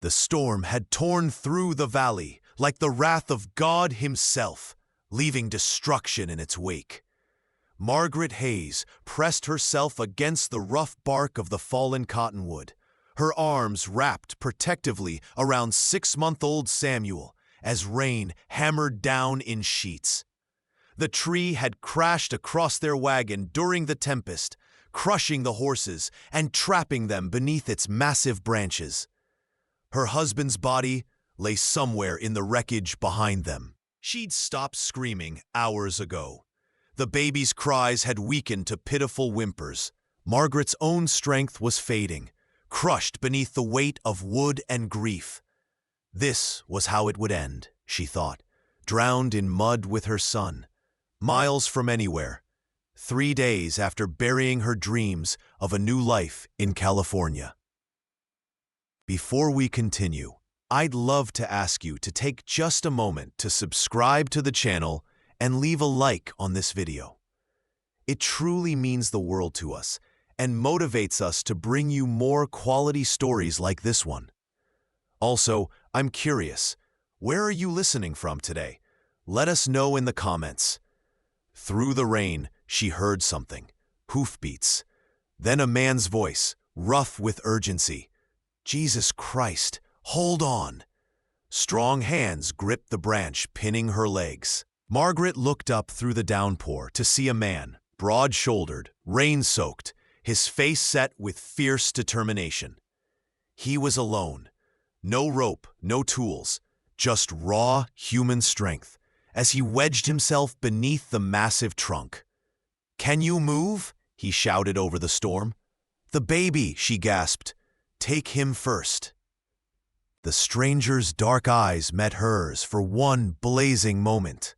The storm had torn through the valley like the wrath of God himself, leaving destruction in its wake. Margaret Hayes pressed herself against the rough bark of the fallen cottonwood, her arms wrapped protectively around 6-month-old Samuel as rain hammered down in sheets. The tree had crashed across their wagon during the tempest, crushing the horses and trapping them beneath its massive branches. Her husband's body lay somewhere in the wreckage behind them. She'd stopped screaming hours ago. The baby's cries had weakened to pitiful whimpers. Margaret's own strength was fading, crushed beneath the weight of wood and grief. This was how it would end, she thought, drowned in mud with her son, miles from anywhere, 3 days after burying her dreams of a new life in California. Before we continue, I'd love to ask you to take just a moment to subscribe to the channel and leave a like on this video. It truly means the world to us and motivates us to bring you more quality stories like this one. Also, I'm curious, where are you listening from today? Let us know in the comments. Through the rain, she heard something, hoofbeats. Then a man's voice, rough with urgency. Jesus Christ, hold on. Strong hands gripped the branch, pinning her legs. Margaret looked up through the downpour to see a man, broad-shouldered, rain-soaked, his face set with fierce determination. He was alone. No rope, no tools, just raw human strength as he wedged himself beneath the massive trunk. "Can you move?" he shouted over the storm. "The baby," she gasped. "Take him first." The stranger's dark eyes met hers for one blazing moment.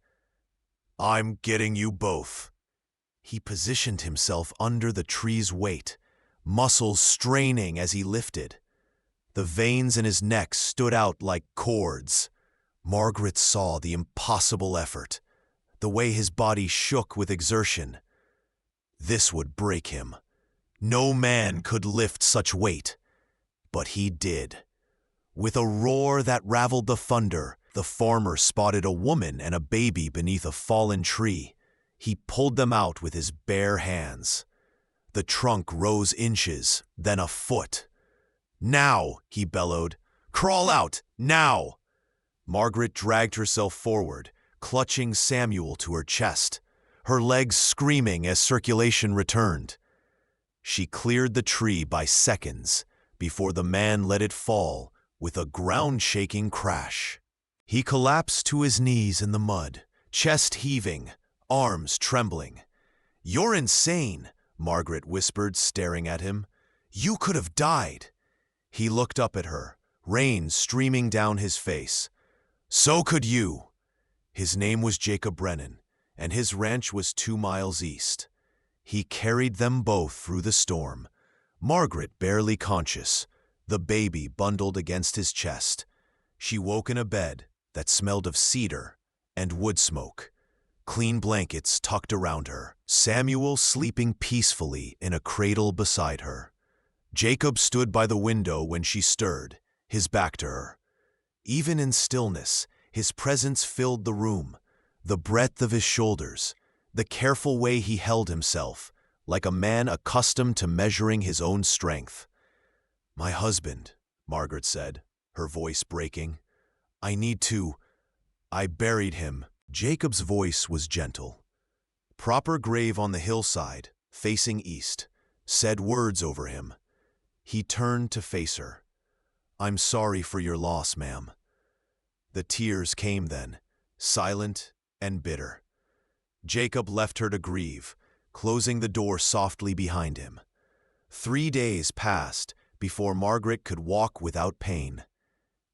"I'm getting you both." He positioned himself under the tree's weight, muscles straining as he lifted. The veins in his neck stood out like cords. Margaret saw the impossible effort, the way his body shook with exertion. This would break him. No man could lift such weight. But he did. With a roar that raveled the thunder, the farmer spotted a woman and a baby beneath a fallen tree. He pulled them out with his bare hands. The trunk rose inches, then a foot. "Now," he bellowed. "Crawl out, now!" Margaret dragged herself forward, clutching Samuel to her chest, her legs screaming as circulation returned. She cleared the tree by seconds before the man let it fall with a ground-shaking crash. He collapsed to his knees in the mud, chest heaving, arms trembling. "You're insane," Margaret whispered, staring at him. "You could have died." He looked up at her, rain streaming down his face. "So could you." His name was Jacob Brennan, and his ranch was 2 miles east. He carried them both through the storm, Margaret barely conscious, the baby bundled against his chest. She woke in a bed that smelled of cedar and wood smoke, clean blankets tucked around her, Samuel sleeping peacefully in a cradle beside her. Jacob stood by the window when she stirred, his back to her. Even in stillness, his presence filled the room, the breadth of his shoulders, the careful way he held himself, like a man accustomed to measuring his own strength. "My husband," Margaret said, her voice breaking. I buried him." Jacob's voice was gentle. "Proper grave on the hillside, facing east," said words over him. He turned to face her. "I'm sorry for your loss, ma'am." The tears came then, silent and bitter. Jacob left her to grieve, closing the door softly behind him. 3 days passed before Margaret could walk without pain.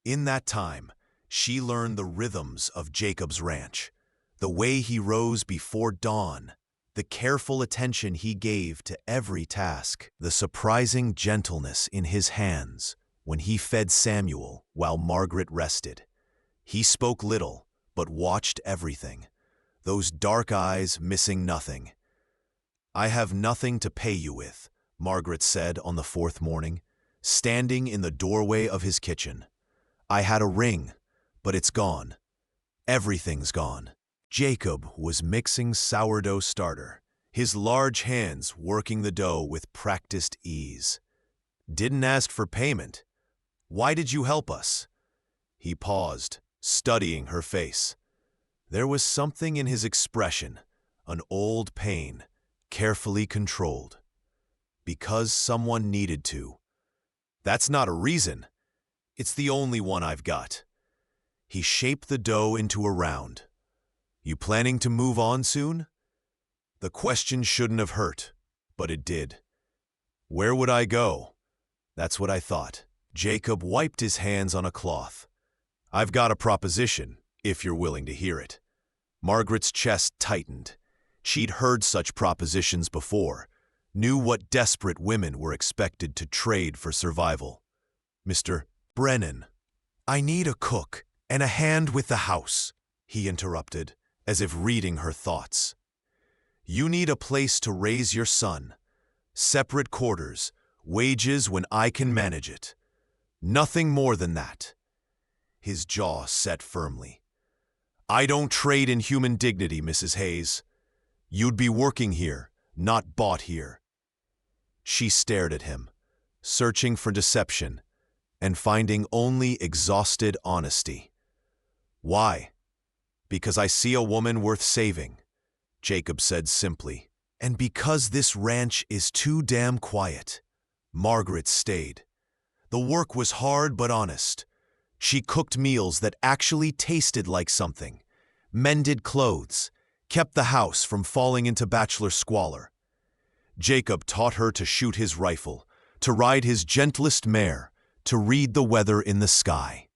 In that time, she learned the rhythms of Jacob's ranch, the way he rose before dawn, the careful attention he gave to every task, the surprising gentleness in his hands when he fed Samuel while Margaret rested. He spoke little, but watched everything, those dark eyes missing nothing. "I have nothing to pay you with," Margaret said on the 4th morning, standing in the doorway of his kitchen. I had a ring, but it's gone. Everything's gone. Jacob was mixing sourdough starter, his large hands working the dough with practiced ease. Didn't ask for payment. Why did you help us? He paused, studying her face. There was something in his expression, an old pain, carefully controlled. Because someone needed to. That's not a reason. It's the only one I've got. He shaped the dough into a round. You planning to move on soon? The question shouldn't have hurt, but it did. Where would I go? That's what I thought. Jacob wiped his hands on a cloth. I've got a proposition, if you're willing to hear it. Margaret's chest tightened. She'd heard such propositions before, knew what desperate women were expected to trade for survival. Mr. Brennan, I need a cook and a hand with the house, he interrupted, as if reading her thoughts. You need a place to raise your son. Separate quarters, wages when I can manage it. Nothing more than that. His jaw set firmly. I don't trade in human dignity, Mrs. Hayes. You'd be working here, not bought here. She stared at him, searching for deception, and finding only exhausted honesty. Why? Because I see a woman worth saving, Jacob said simply. And because this ranch is too damn quiet. Margaret stayed. The work was hard but honest. She cooked meals that actually tasted like something, mended clothes, kept the house from falling into bachelor squalor. Jacob taught her to shoot his rifle, to ride his gentlest mare, to read the weather in the sky.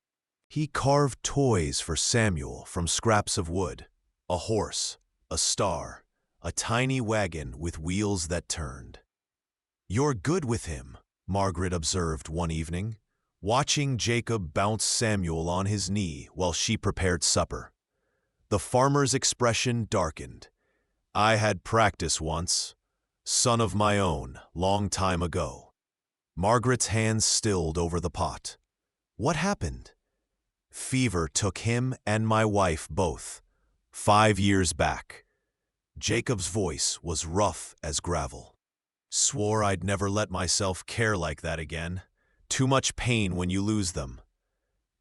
He carved toys for Samuel from scraps of wood, a horse, a star, a tiny wagon with wheels that turned. You're good with him, Margaret observed one evening, watching Jacob bounce Samuel on his knee while she prepared supper. The farmer's expression darkened. I had practice once, son of my own, long time ago. Margaret's hands stilled over the pot. What happened? Fever took him and my wife both, 5 years back. Jacob's voice was rough as gravel. Swore I'd never let myself care like that again. Too much pain when you lose them.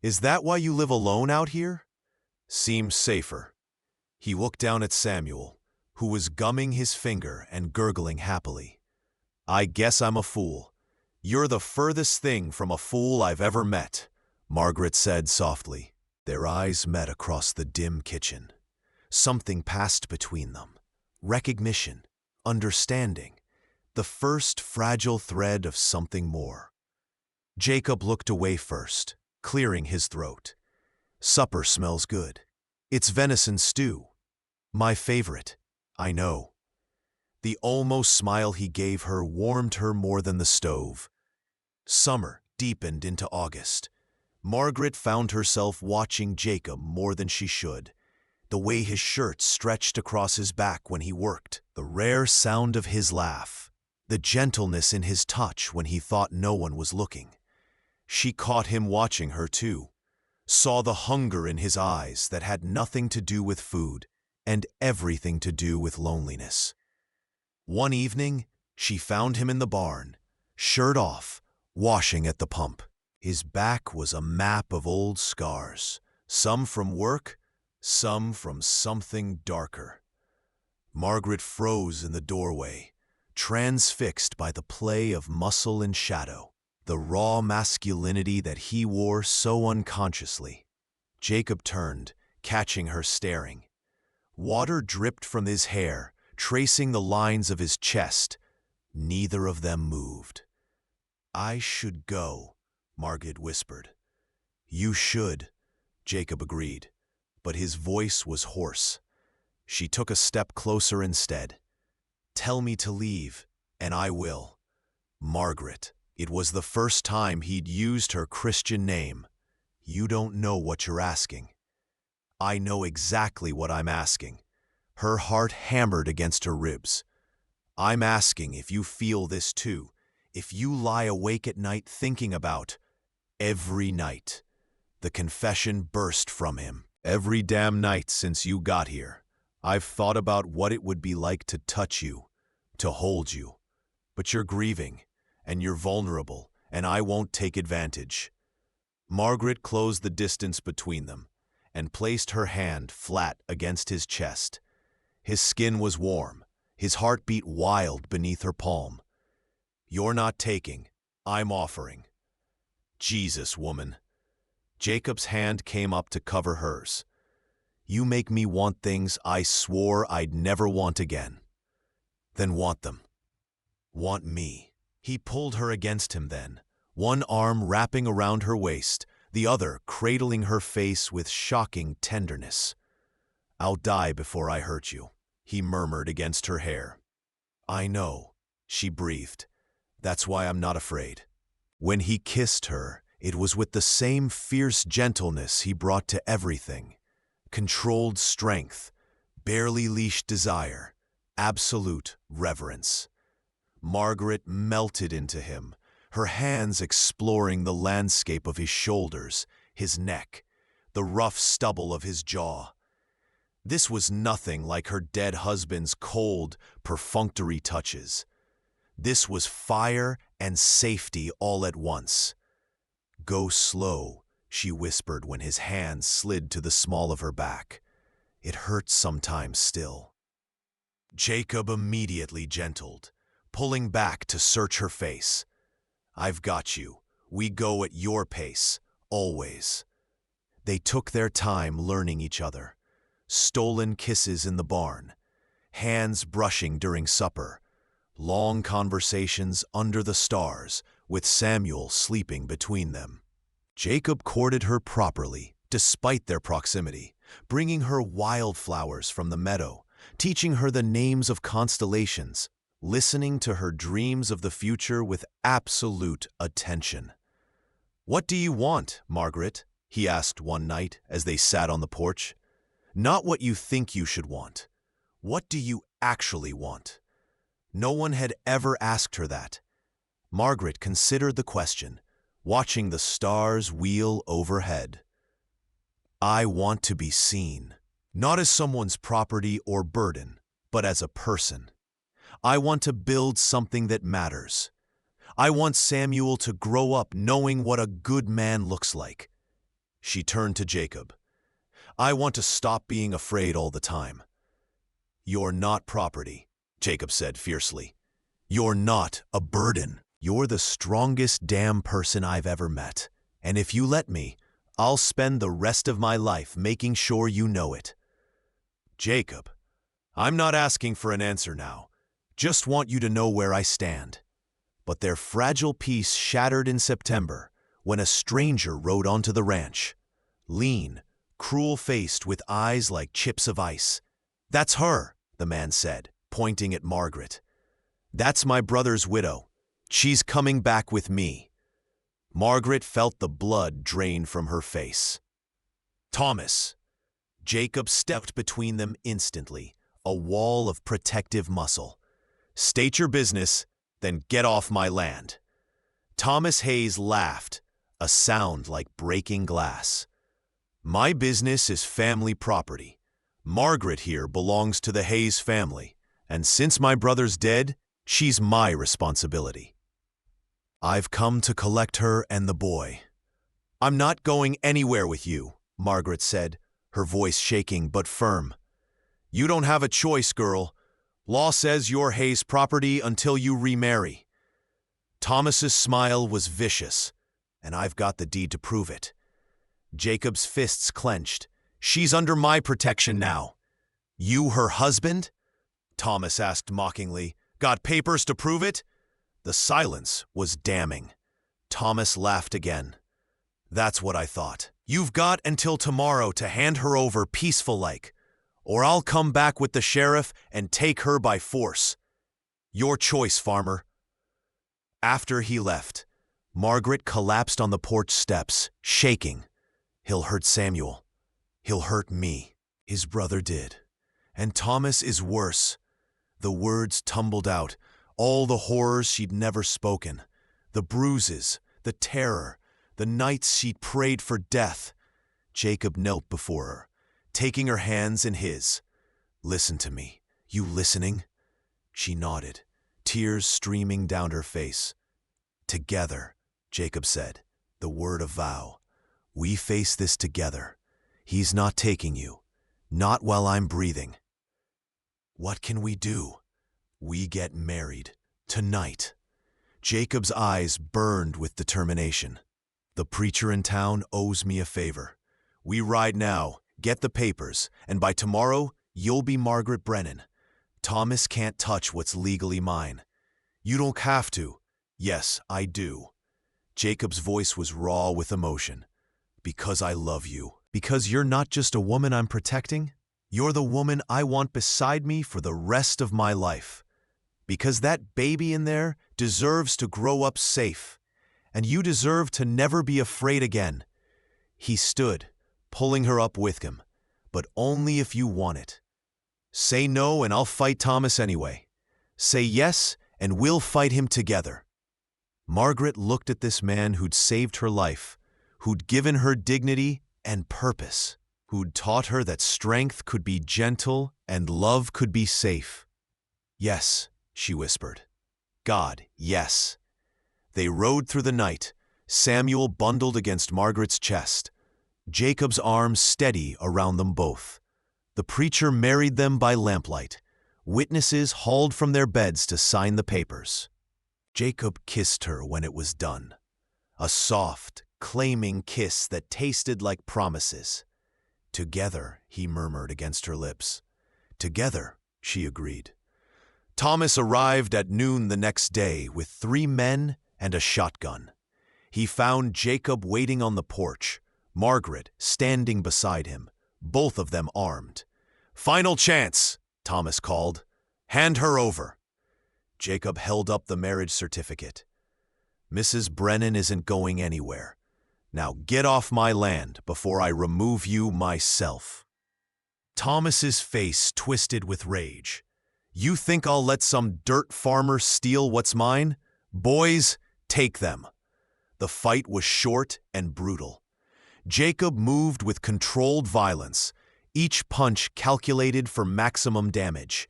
Is that why you live alone out here? Seems safer. He looked down at Samuel, who was gumming his finger and gurgling happily. I guess I'm a fool. You're the furthest thing from a fool I've ever met, Margaret said softly. Their eyes met across the dim kitchen. Something passed between them. Recognition, understanding, the first fragile thread of something more. Jacob looked away first, clearing his throat. Supper smells good. It's venison stew. My favorite, I know. The almost smile he gave her warmed her more than the stove. Summer deepened into August. Margaret found herself watching Jacob more than she should. The way his shirt stretched across his back when he worked, the rare sound of his laugh, the gentleness in his touch when he thought no one was looking. She caught him watching her too, saw the hunger in his eyes that had nothing to do with food and everything to do with loneliness. One evening, she found him in the barn, shirt off, washing at the pump. His back was a map of old scars, some from work, some from something darker. Margaret froze in the doorway, transfixed by the play of muscle and shadow, the raw masculinity that he wore so unconsciously. Jacob turned, catching her staring. Water dripped from his hair, tracing the lines of his chest. Neither of them moved. I should go, Margaret whispered. You should, Jacob agreed, but his voice was hoarse. She took a step closer instead. Tell me to leave, and I will. Margaret. It was the first time he'd used her Christian name. You don't know what you're asking. I know exactly what I'm asking. Her heart hammered against her ribs. I'm asking if you feel this too, if you lie awake at night thinking about, every night, The confession burst from him. Every damn night since you got here, I've thought about what it would be like to touch you, to hold you. But you're grieving, and you're vulnerable, and I won't take advantage. Margaret closed the distance between them and placed her hand flat against his chest. His skin was warm, his heart beat wild beneath her palm. You're not taking, I'm offering. Jesus, woman. Jacob's hand came up to cover hers. You make me want things I swore I'd never want again. Then want them. Want me. He pulled her against him then, one arm wrapping around her waist, the other cradling her face with shocking tenderness. I'll die before I hurt you, he murmured against her hair. I know, she breathed. That's why I'm not afraid. When he kissed her, it was with the same fierce gentleness he brought to everything. Controlled strength, barely leashed desire, absolute reverence. Margaret melted into him, her hands exploring the landscape of his shoulders, his neck, the rough stubble of his jaw. This was nothing like her dead husband's cold, perfunctory touches. This was fire and safety all at once. Go slow, she whispered when his hand slid to the small of her back. It hurts sometimes still. Jacob immediately gentled, pulling back to search her face. I've got you. We go at your pace, always. They took their time learning each other. Stolen kisses in the barn, hands brushing during supper, long conversations under the stars with Samuel sleeping between them. Jacob courted her properly, despite their proximity, bringing her wildflowers from the meadow, teaching her the names of constellations, listening to her dreams of the future with absolute attention. What do you want, Margaret? He asked one night as they sat on the porch. Not what you think you should want. What do you actually want? No one had ever asked her that. Margaret considered the question, watching the stars wheel overhead. I want to be seen, not as someone's property or burden, but as a person. I want to build something that matters. I want Samuel to grow up knowing what a good man looks like. She turned to Jacob. I want to stop being afraid all the time. You're not property, Jacob said fiercely. You're not a burden. You're the strongest damn person I've ever met. And if you let me, I'll spend the rest of my life making sure you know it. Jacob, I'm not asking for an answer now. Just want you to know where I stand. But their fragile peace shattered in September when a stranger rode onto the ranch. Lean, cruel-faced with eyes like chips of ice. That's her, the man said, pointing at Margaret. That's my brother's widow. She's coming back with me. Margaret felt the blood drain from her face. Thomas. Jacob stepped between them instantly, a wall of protective muscle. State your business, then get off my land. Thomas Hayes laughed, a sound like breaking glass. My business is family property. Margaret here belongs to the Hayes family, and since my brother's dead, she's my responsibility. I've come to collect her and the boy. I'm not going anywhere with you, Margaret said, her voice shaking but firm. You don't have a choice, girl. Law says you're Hayes' property until you remarry. Thomas's smile was vicious, and I've got the deed to prove it. Jacob's fists clenched. She's under my protection now. You her husband? Thomas asked mockingly. Got papers to prove it? The silence was damning. Thomas laughed again. That's what I thought. You've got until tomorrow to hand her over peaceful-like, or I'll come back with the sheriff and take her by force. Your choice, farmer. After he left, Margaret collapsed on the porch steps, shaking. He'll hurt Samuel. He'll hurt me. His brother did. And Thomas is worse. The words tumbled out, all the horrors she'd never spoken, the bruises, the terror, the nights she'd prayed for death. Jacob knelt before her, taking her hands in his. "Listen to me. You listening?" She nodded, tears streaming down her face. "Together," Jacob said, the word of vow. "We face this together. He's not taking you. Not while I'm breathing." "What can we do?" "We get married. Tonight." Jacob's eyes burned with determination. "The preacher in town owes me a favor. We ride now, get the papers, and by tomorrow, you'll be Margaret Brennan. Thomas can't touch what's legally mine." "You don't have to." "Yes, I do." Jacob's voice was raw with emotion. "Because I love you. Because you're not just a woman I'm protecting. You're the woman I want beside me for the rest of my life. Because that baby in there deserves to grow up safe, and you deserve to never be afraid again." He stood, pulling her up with him. "But only if you want it. Say no and I'll fight Thomas anyway. Say yes and we'll fight him together." Margaret looked at this man who'd saved her life, who'd given her dignity and purpose, who'd taught her that strength could be gentle and love could be safe. "Yes," she whispered. "God, yes." They rode through the night, Samuel bundled against Margaret's chest, Jacob's arms steady around them both. The preacher married them by lamplight, witnesses hauled from their beds to sign the papers. Jacob kissed her when it was done, a soft, claiming kiss that tasted like promises. "Together," he murmured against her lips. "Together," she agreed. Thomas arrived at noon the next day with 3 men and a shotgun. He found Jacob waiting on the porch, Margaret standing beside him, both of them armed. "Final chance," Thomas called. "Hand her over." Jacob held up the marriage certificate. "Mrs. Brennan isn't going anywhere. Now get off my land before I remove you myself." Thomas's face twisted with rage. "You think I'll let some dirt farmer steal what's mine? Boys, take them." The fight was short and brutal. Jacob moved with controlled violence, each punch calculated for maximum damage.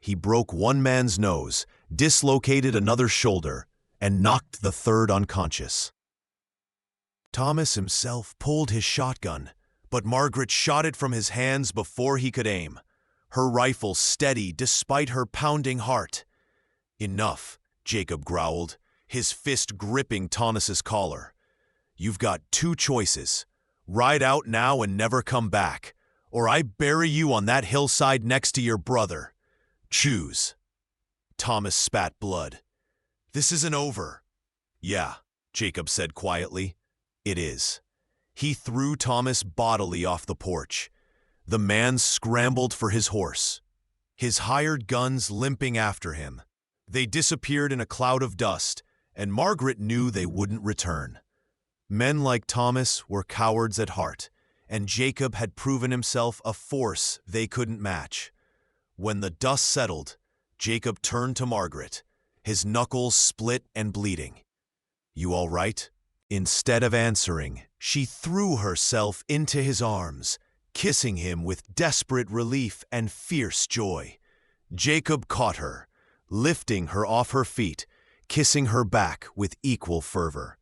He broke one man's nose, dislocated another shoulder, and knocked the third unconscious. Thomas himself pulled his shotgun, but Margaret shot it from his hands before he could aim, her rifle steady despite her pounding heart. "Enough," Jacob growled, his fist gripping Thomas's collar. "You've got 2 choices. Ride out now and never come back, or I bury you on that hillside next to your brother. Choose." Thomas spat blood. "This isn't over." "Yeah," Jacob said quietly. "It is." He threw Thomas bodily off the porch. The man scrambled for his horse, his hired guns limping after him. They disappeared in a cloud of dust, and Margaret knew they wouldn't return. Men like Thomas were cowards at heart, and Jacob had proven himself a force they couldn't match. When the dust settled, Jacob turned to Margaret, his knuckles split and bleeding. "You all right?" Instead of answering, she threw herself into his arms, kissing him with desperate relief and fierce joy. Jacob caught her, lifting her off her feet, kissing her back with equal fervor.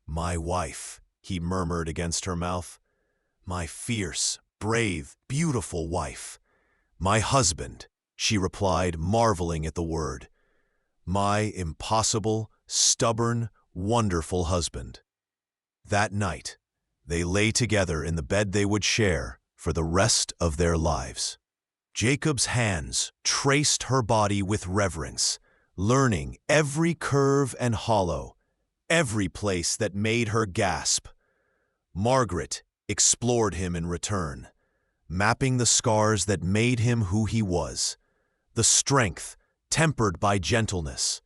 "My wife," he murmured against her mouth. "My fierce, brave, beautiful wife." "My husband," she replied, marveling at the word. "My impossible, stubborn, wonderful husband." That night, they lay together in the bed they would share for the rest of their lives. Jacob's hands traced her body with reverence, learning every curve and hollow, every place that made her gasp. Margaret explored him in return, mapping the scars that made him who he was, the strength tempered by gentleness,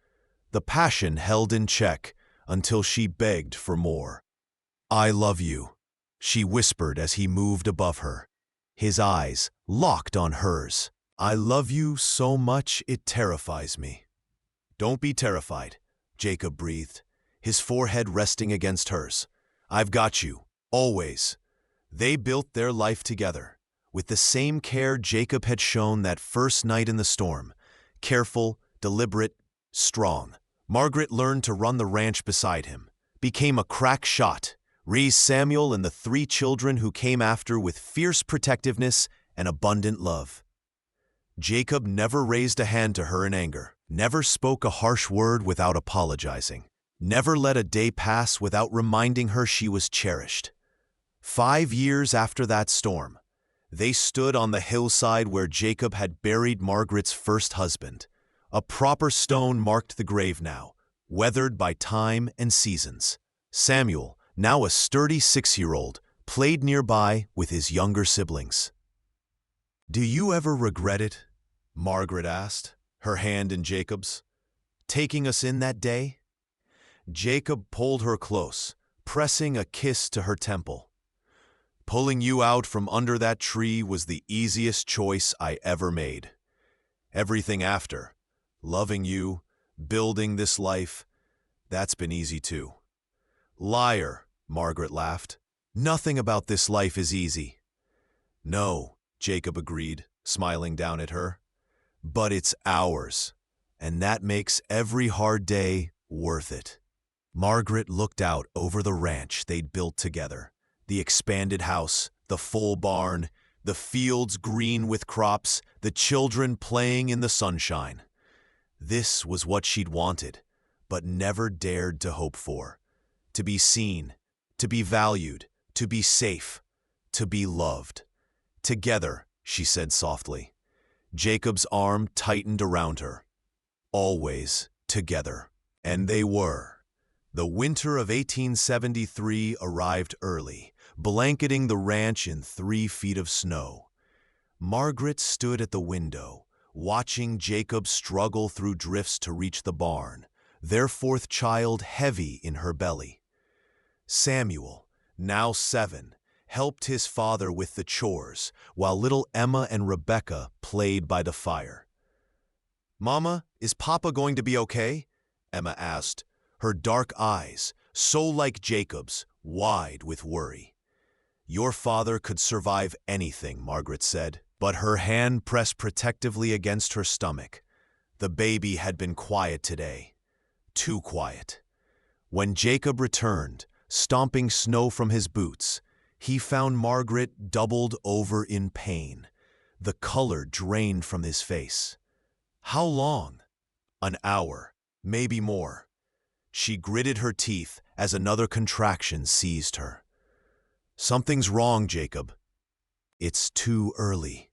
the passion held in check until she begged for more. "I love you," she whispered as he moved above her, his eyes locked on hers. "I love you so much it terrifies me." "Don't be terrified," Jacob breathed, his forehead resting against hers. I've got you, always. They built their life together, with the same care Jacob had shown that first night in the storm. Careful, deliberate, strong. Margaret learned to run the ranch beside him, became a crack shot, raised Samuel and the 3 children who came after with fierce protectiveness and abundant love. Jacob never raised a hand to her in anger, never spoke a harsh word without apologizing, never let a day pass without reminding her she was cherished. 5 years after that storm, they stood on the hillside where Jacob had buried Margaret's first husband. A proper stone marked the grave now, weathered by time and seasons. Samuel, now a sturdy 6-year-old, played nearby with his younger siblings. "Do you ever regret it?" Margaret asked, her hand in Jacob's. "Taking us in that day?" Jacob pulled her close, pressing a kiss to her temple. "Pulling you out from under that tree was the easiest choice I ever made. Everything after, loving you, building this life, that's been easy too." "Liar," Margaret laughed. "Nothing about this life is easy." "No," Jacob agreed, smiling down at her. "But it's ours, and that makes every hard day worth it." Margaret looked out over the ranch they'd built together. The expanded house, the full barn, the fields green with crops, the children playing in the sunshine. This was what she'd wanted, but never dared to hope for. To be seen, to be valued, to be safe, to be loved. "Together," she said softly. Jacob's arm tightened around her. Always together. And they were. The winter of 1873 arrived early, blanketing the ranch in 3 feet of snow. Margaret stood at the window, watching Jacob struggle through drifts to reach the barn, their 4th child heavy in her belly. Samuel, now 7, helped his father with the chores, while little Emma and Rebecca played by the fire. "Mama, is Papa going to be okay?" Emma asked, her dark eyes, so like Jacob's, wide with worry. "Your father could survive anything," Margaret said, but her hand pressed protectively against her stomach. The baby had been quiet today. Too quiet. When Jacob returned, stomping snow from his boots, he found Margaret doubled over in pain. The color drained from his face. "How long?" "An hour, maybe more." She gritted her teeth as another contraction seized her. "Something's wrong, Jacob." "It's too early."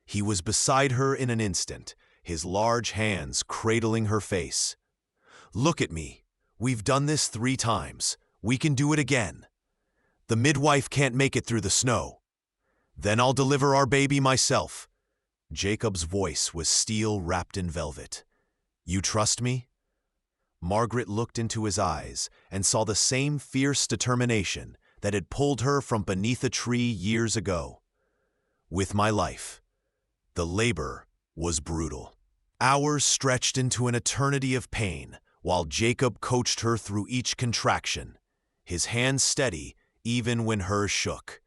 He was beside her in an instant, his large hands cradling her face. "Look at me. We've done this 3 times. We can do it again. The midwife can't make it through the snow. Then I'll deliver our baby myself." Jacob's voice was steel wrapped in velvet. "You trust me?" Margaret looked into his eyes and saw the same fierce determination that had pulled her from beneath a tree years ago. "With my life." The labor was brutal. Hours stretched into an eternity of pain, while Jacob coached her through each contraction, his hands steady even when hers shook.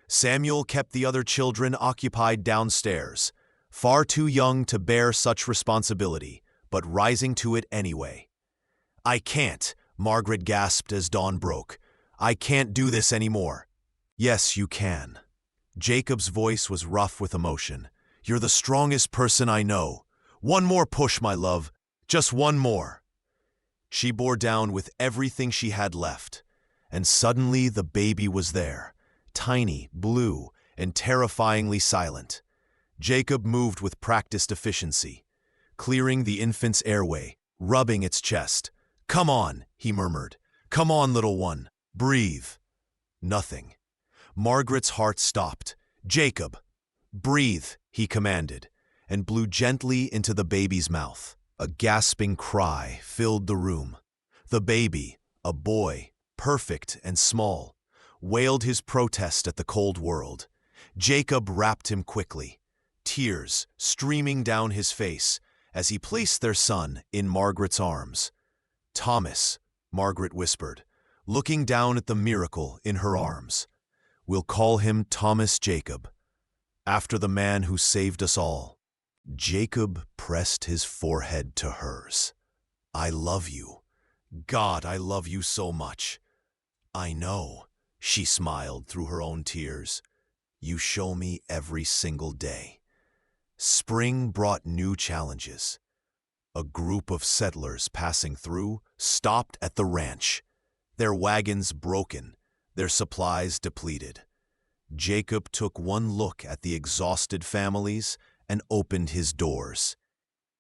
Samuel kept the other children occupied downstairs, far too young to bear such responsibility, but rising to it anyway. "I can't," Margaret gasped as dawn broke. "I can't do this anymore." "Yes, you can." Jacob's voice was rough with emotion. "You're the strongest person I know. One more push, my love. Just one more." She bore down with everything she had left, and suddenly the baby was there, tiny, blue, and terrifyingly silent. Jacob moved with practiced efficiency, clearing the infant's airway, rubbing its chest. "Come on," he murmured. "Come on, little one. Breathe." Nothing. Margaret's heart stopped. "Jacob!" "Breathe," he commanded, and blew gently into the baby's mouth. A gasping cry filled the room. The baby, a boy, perfect and small, wailed his protest at the cold world. Jacob wrapped him quickly, tears streaming down his face as he placed their son in Margaret's arms. "Thomas," Margaret whispered, looking down at the miracle in her arms. We'll call him Thomas Jacob, after the man who saved us all. Jacob pressed his forehead to hers. I love you. God, I love you so much. I know, she smiled through her own tears. You show me every single day. Spring brought new challenges. A group of settlers passing through stopped at the ranch, their wagons broken, their supplies depleted. Jacob took one look at the exhausted families and opened his doors.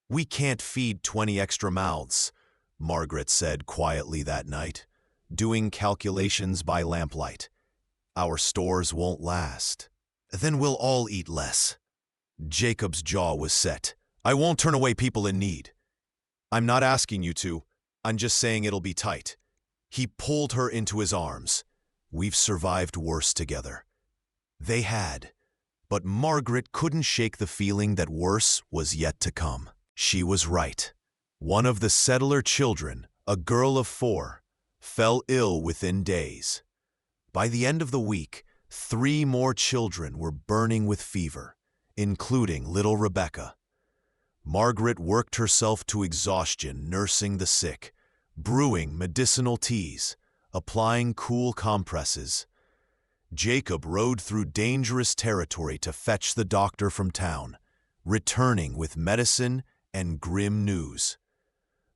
We can't feed 20 extra mouths, Margaret said quietly that night, doing calculations by lamplight. Our stores won't last. Then we'll all eat less. Jacob's jaw was set. I won't turn away people in need. I'm not asking you to. I'm just saying it'll be tight. He pulled her into his arms. We've survived worse together. They had, but Margaret couldn't shake the feeling that worse was yet to come. She was right. One of the settler children, a girl of 4, fell ill within days. By the end of the week, 3 more children were burning with fever, including little Rebecca. Margaret worked herself to exhaustion nursing the sick, brewing medicinal teas, applying cool compresses. Jacob rode through dangerous territory to fetch the doctor from town, returning with medicine and grim news.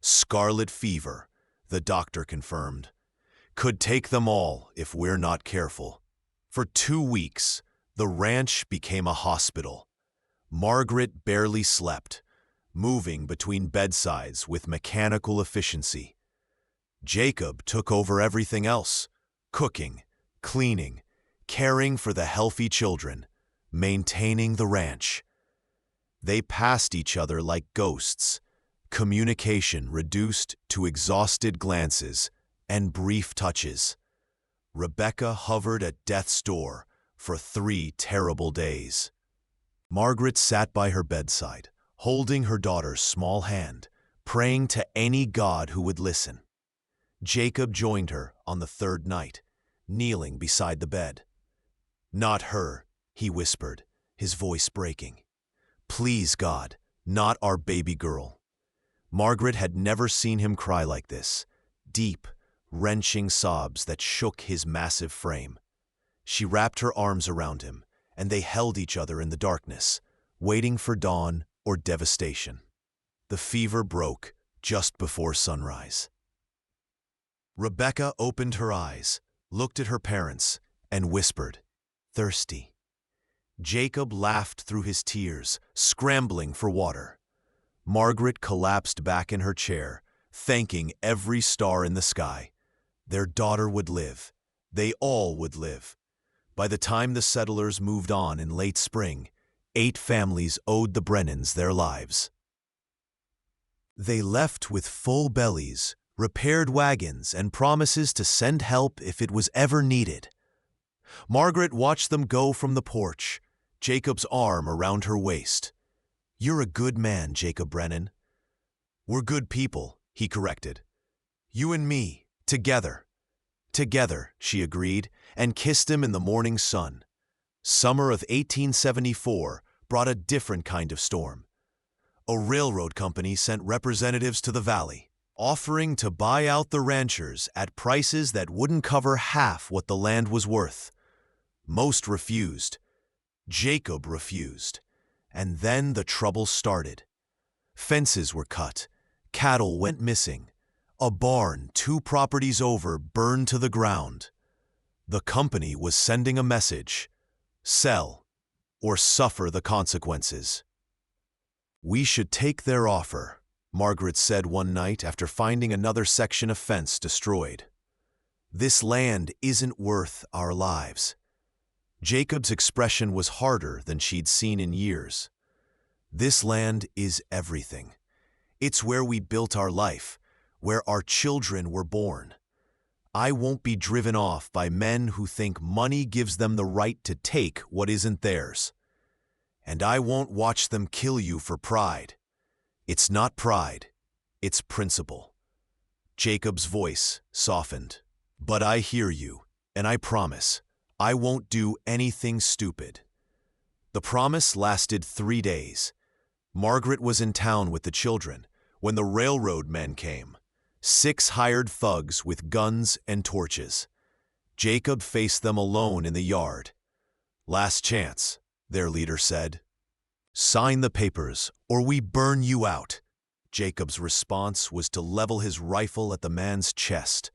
Scarlet fever, the doctor confirmed, could take them all if we're not careful. For 2 weeks, the ranch became a hospital. Margaret barely slept, moving between bedsides with mechanical efficiency. Jacob took over everything else, cooking, cleaning, caring for the healthy children, maintaining the ranch. They passed each other like ghosts, communication reduced to exhausted glances and brief touches. Rebecca hovered at death's door for 3 terrible days. Margaret sat by her bedside, holding her daughter's small hand, praying to any god who would listen. Jacob joined her on the 3rd night, kneeling beside the bed. Not her, he whispered, his voice breaking. Please, God, not our baby girl. Margaret had never seen him cry like this, deep, wrenching sobs that shook his massive frame. She wrapped her arms around him, and they held each other in the darkness, waiting for dawn or devastation. The fever broke just before sunrise. Rebecca opened her eyes, looked at her parents, and whispered, thirsty. Jacob laughed through his tears, scrambling for water. Margaret collapsed back in her chair, thanking every star in the sky. Their daughter would live. They all would live. By the time the settlers moved on in late spring, 8 families owed the Brennans their lives. They left with full bellies, repaired wagons, and promises to send help if it was ever needed. Margaret watched them go from the porch, Jacob's arm around her waist. You're a good man, Jacob Brennan. We're good people, he corrected. You and me, together. Together, she agreed, and kissed him in the morning sun. Summer of 1874 brought a different kind of storm. A railroad company sent representatives to the valley, offering to buy out the ranchers at prices that wouldn't cover half what the land was worth. Most refused. Jacob refused. And then the trouble started. Fences were cut. Cattle went missing. A barn 2 properties over burned to the ground. The company was sending a message: sell or suffer the consequences. We should take their offer, Margaret said one night after finding another section of fence destroyed. This land isn't worth our lives. Jacob's expression was harder than she'd seen in years. This land is everything. It's where we built our life, where our children were born. I won't be driven off by men who think money gives them the right to take what isn't theirs. And I won't watch them kill you for pride. It's not pride, it's principle. Jacob's voice softened. But I hear you, and I promise, I won't do anything stupid. The promise lasted 3 days. Margaret was in town with the children when the railroad men came. 6 hired thugs with guns and torches. Jacob faced them alone in the yard. "Last chance," their leader said. "Sign the papers, or we burn you out." Jacob's response was to level his rifle at the man's chest.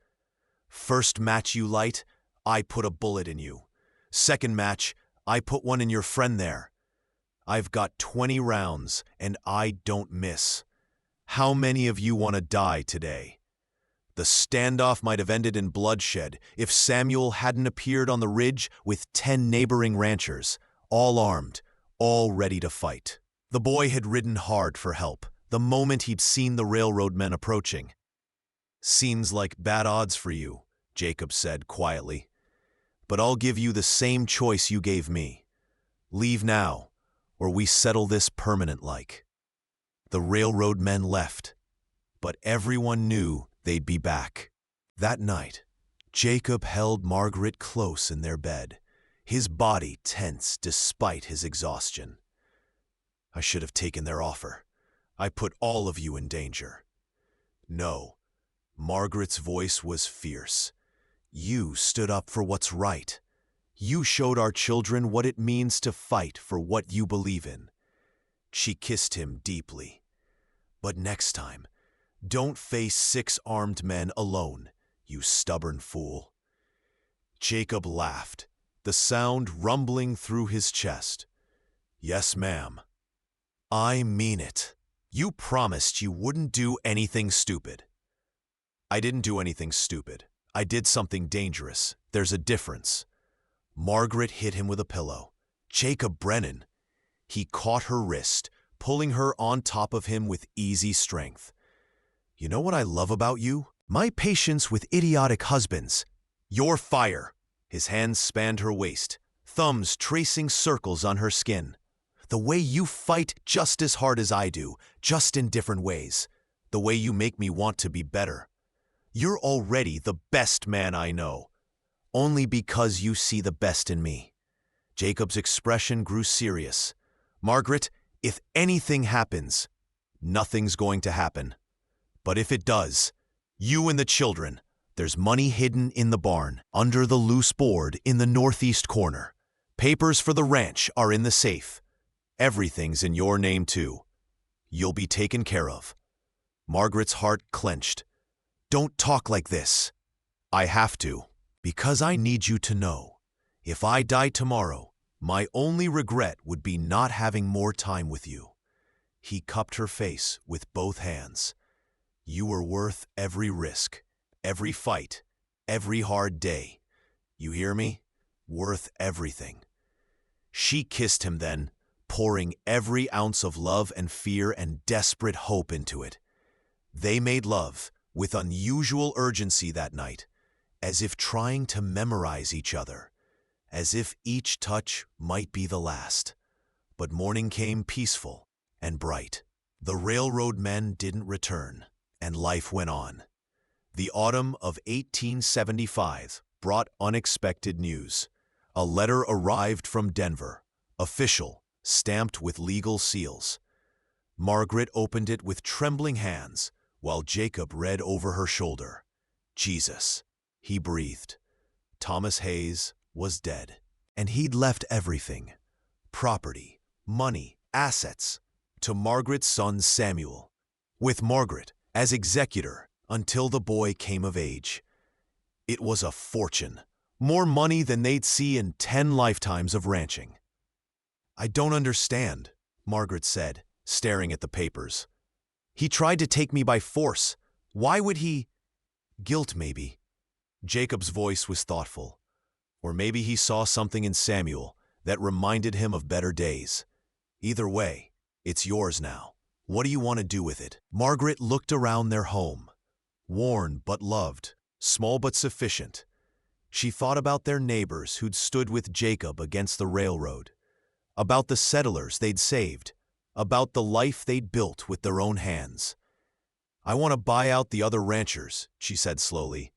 "First match you light, I put a bullet in you. Second match, I put one in your friend there. I've got 20 rounds, and I don't miss. How many of you want to die today?" The standoff might have ended in bloodshed if Samuel hadn't appeared on the ridge with 10 neighboring ranchers, all armed, all ready to fight. The boy had ridden hard for help the moment he'd seen the railroad men approaching. "Seems like bad odds for you," Jacob said quietly. "But I'll give you the same choice you gave me. Leave now, or we settle this permanent-like." The railroad men left, but everyone knew they'd be back. That night, Jacob held Margaret close in their bed, his body tense despite his exhaustion. "I should have taken their offer. I put all of you in danger." "No." Margaret's voice was fierce. "You stood up for what's right. You showed our children what it means to fight for what you believe in." She kissed him deeply. "But next time, don't face 6 armed men alone, you stubborn fool." Jacob laughed, the sound rumbling through his chest. "Yes, ma'am. I mean it. You promised you wouldn't do anything stupid." "I didn't do anything stupid. I did something dangerous. There's a difference." Margaret hit him with a pillow. "Jacob Brennan." He caught her wrist, pulling her on top of him with easy strength. "You know what I love about you? My patience with idiotic husbands. You're fire." His hands spanned her waist, thumbs tracing circles on her skin. "The way you fight just as hard as I do, just in different ways. The way you make me want to be better. You're already the best man I know, only because you see the best in me." Jacob's expression grew serious. "Margaret, if anything happens, nothing's going to happen. But if it does, you and the children, there's money hidden in the barn, under the loose board in the northeast corner. Papers for the ranch are in the safe. Everything's in your name, too. You'll be taken care of." Margaret's heart clenched. "Don't talk like this." "I have to, because I need you to know. If I die tomorrow, my only regret would be not having more time with you." He cupped her face with both hands. "You were worth every risk, every fight, every hard day. You hear me? Worth everything." She kissed him then, pouring every ounce of love and fear and desperate hope into it. They made love with unusual urgency that night, as if trying to memorize each other, as if each touch might be the last. But morning came peaceful and bright. The railroad men didn't return, and life went on. The autumn of 1875 brought unexpected news. A letter arrived from Denver, official, stamped with legal seals. Margaret opened it with trembling hands, while Jacob read over her shoulder. "Jesus," he breathed. Thomas Hayes was dead, and he'd left everything, property, money, assets, to Margaret's son Samuel, with Margaret as executor until the boy came of age. It was a fortune, more money than they'd see in 10 lifetimes of ranching. "I don't understand," Margaret said, staring at the papers. "He tried to take me by force. Why would he—" "Guilt, maybe." Jacob's voice was thoughtful. "Or maybe he saw something in Samuel that reminded him of better days. Either way, it's yours now. What do you want to do with it?" Margaret looked around their home. Worn but loved, small but sufficient. She thought about their neighbors who'd stood with Jacob against the railroad, about the settlers they'd saved, about the life they'd built with their own hands. "I want to buy out the other ranchers," she said slowly.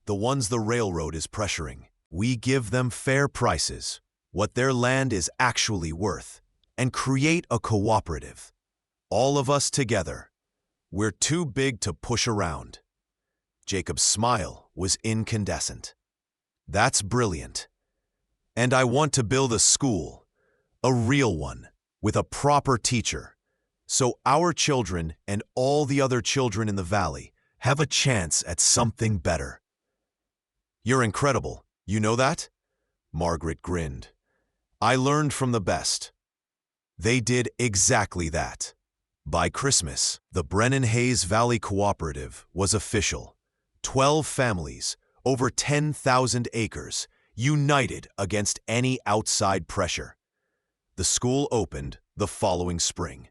the ones the railroad is pressuring. We give them fair prices, what their land is actually worth, and create a cooperative. All of us together. We're too big to push around." Jacob's smile was incandescent. "That's brilliant. And I want to build a school, a real one, with a proper teacher, so our children and all the other children in the valley have a chance at something better." "You're incredible, you know that?" Margaret grinned. "I learned from the best." They did exactly that. By Christmas, the Brennan Hayes Valley Cooperative was official. 12 families, over 10,000 acres, united against any outside pressure. The school opened the following spring,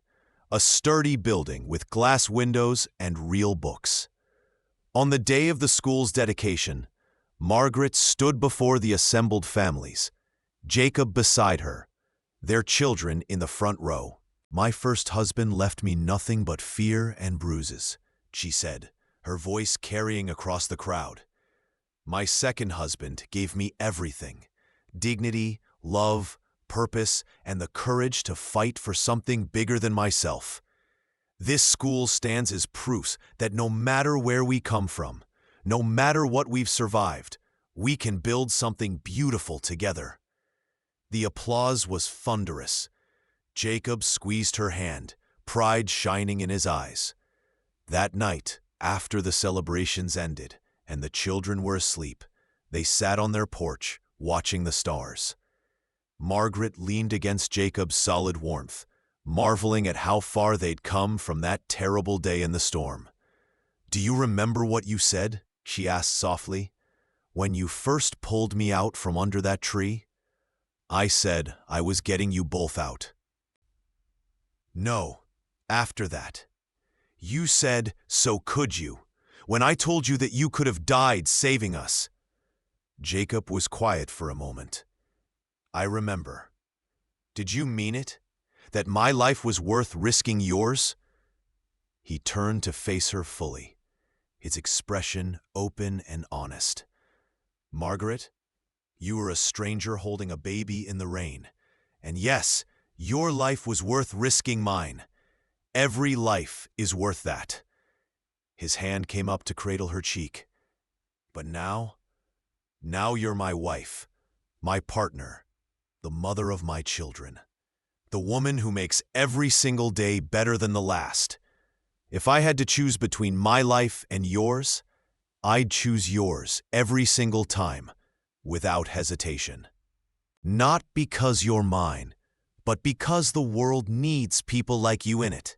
a sturdy building with glass windows and real books. On the day of the school's dedication, Margaret stood before the assembled families, Jacob beside her, their children in the front row. "My first husband left me nothing but fear and bruises," she said, her voice carrying across the crowd. "My second husband gave me everything: dignity, love, purpose, and the courage to fight for something bigger than myself. This school stands as proof that no matter where we come from, no matter what we've survived, we can build something beautiful together." The applause was thunderous. Jacob squeezed her hand, pride shining in his eyes. That night, after the celebrations ended and the children were asleep, they sat on their porch, watching the stars. Margaret leaned against Jacob's solid warmth, marveling at how far they'd come from that terrible day in the storm. "Do you remember what you said?" she asked softly. "When you first pulled me out from under that tree? I said I was getting you both out." "No, after that. You said, 'So could you,' when I told you that you could have died saving us." Jacob was quiet for a moment. "I remember. Did you mean it? That my life was worth risking yours?" He turned to face her fully, his expression open and honest. "Margaret, you were a stranger holding a baby in the rain. And yes, your life was worth risking mine. Every life is worth that." His hand came up to cradle her cheek. "But now you're my wife, my partner, the mother of my children, the woman who makes every single day better than the last. If I had to choose between my life and yours, I'd choose yours every single time, without hesitation. Not because you're mine, but because the world needs people like you in it.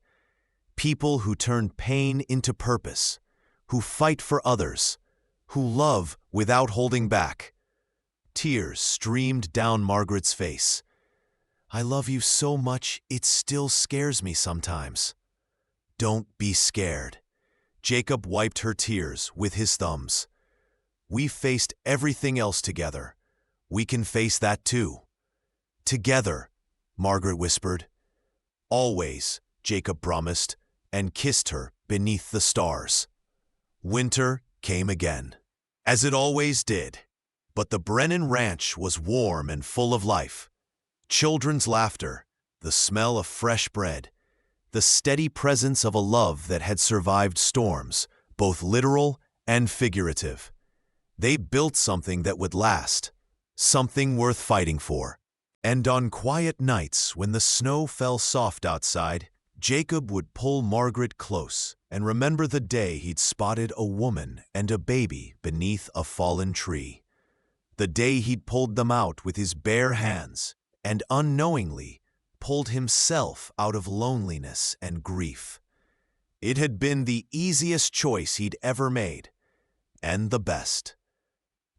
People who turn pain into purpose, who fight for others, who love without holding back." Tears streamed down Margaret's face. "I love you so much it still scares me sometimes." "Don't be scared." Jacob wiped her tears with his thumbs. "We faced everything else together. We can face that too." "Together," Margaret whispered. "Always," Jacob promised, and kissed her beneath the stars. Winter came again, as it always did, but the Brennan Ranch was warm and full of life. Children's laughter, the smell of fresh bread, the steady presence of a love that had survived storms, both literal and figurative. They built something that would last, something worth fighting for. And on quiet nights when the snow fell soft outside, Jacob would pull Margaret close and remember the day he'd spotted a woman and a baby beneath a fallen tree. The day he'd pulled them out with his bare hands and unknowingly pulled himself out of loneliness and grief. It had been the easiest choice he'd ever made, and the best.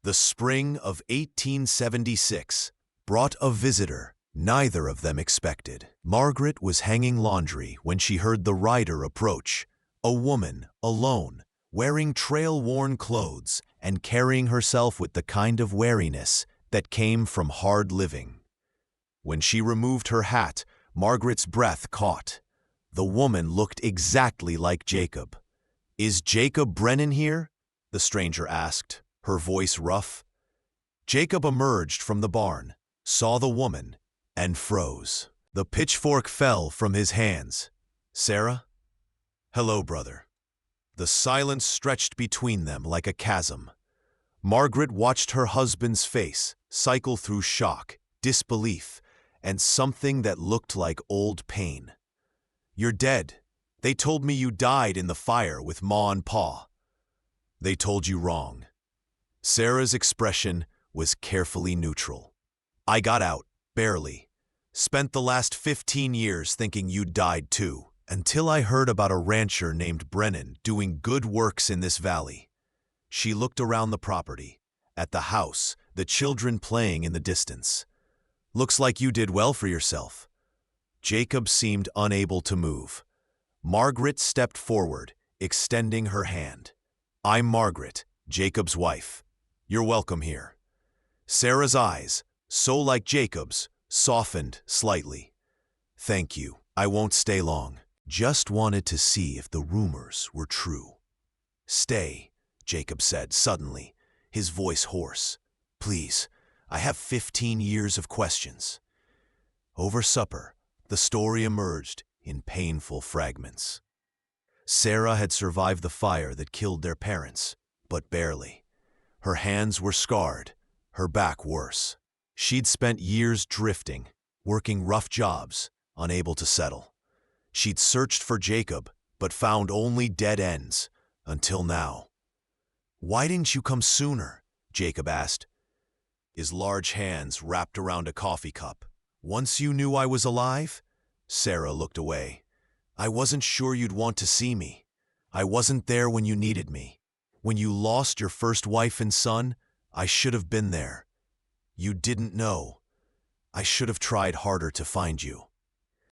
The spring of 1876 brought a visitor neither of them expected. Margaret was hanging laundry when she heard the rider approach, a woman, alone, wearing trail-worn clothes and carrying herself with the kind of wariness that came from hard living. When she removed her hat, Margaret's breath caught. The woman looked exactly like Jacob. "Is Jacob Brennan here?" the stranger asked, her voice rough. Jacob emerged from the barn, saw the woman, and froze. The pitchfork fell from his hands. "Sarah?" "Hello, brother." The silence stretched between them like a chasm. Margaret watched her husband's face cycle through shock, disbelief, and something that looked like old pain. "You're dead. They told me you died in the fire with Ma and Pa." "They told you wrong." Sarah's expression was carefully neutral. "I got out, barely. Spent the last 15 years thinking you died too, until I heard about a rancher named Brennan doing good works in this valley." She looked around the property, at the house, the children playing in the distance. "Looks like you did well for yourself." Jacob seemed unable to move. Margaret stepped forward, extending her hand. "I'm Margaret, Jacob's wife. You're welcome here." Sarah's eyes, so like Jacob's, softened slightly. "Thank you. I won't stay long. Just wanted to see if the rumors were true." "Stay," Jacob said suddenly, his voice hoarse. "Please, I have 15 years of questions." Over supper, the story emerged in painful fragments. Sarah had survived the fire that killed their parents, but barely. Her hands were scarred, her back worse. She'd spent years drifting, working rough jobs, unable to settle. She'd searched for Jacob, but found only dead ends, until now. "Why didn't you come sooner?" Jacob asked, his large hands wrapped around a coffee cup. "Once you knew I was alive?" Sarah looked away. "I wasn't sure you'd want to see me. I wasn't there when you needed me. When you lost your first wife and son, I should have been there. You didn't know. I should have tried harder to find you."